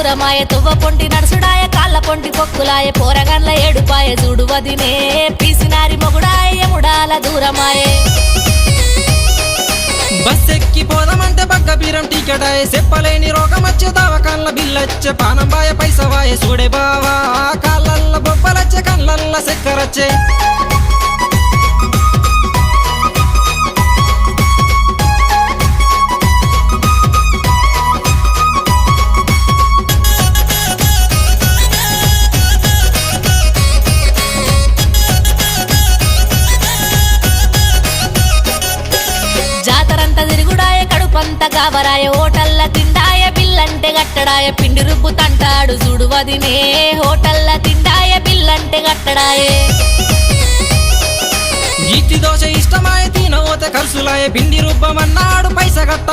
దూరమాయ తువ్వ పొంటి నడుసుడాయ కాళ్ళ పొంటి పొక్కులాయ పోరగన్ల ఏడుపాయ చూడు వదినే పీసినారి మొగుడాయ ఎముడాల దూరమాయే బస్సెక్కి పోదామంటే బగ్గ బీరం టికెటాయే చెప్పలేని రోగం వచ్చే దవాఖాన్ల బిల్లొచ్చే పానంబాయ పైసవాయే చూడే బావా కాళ్ళల్ల బొబ్బలచ్చే కళ్ళల్ల చక్కెరచ్చే జాతరంతా తిరుగుడాయ కడుపంత గాబరాయ హోటల్ల తిండాయ బిల్లంటే గట్టడాయ పిండి రుబ్బు తంటాడు చూడు వదినే హోటల్ల తిండాయ బిల్లంటే గట్టడాయే ఇడ్లీ దోశ ఇష్టమాయ తినవోతే ఖర్చులాయ పిండి రుబ్బమన్నాడు పైస గట్ట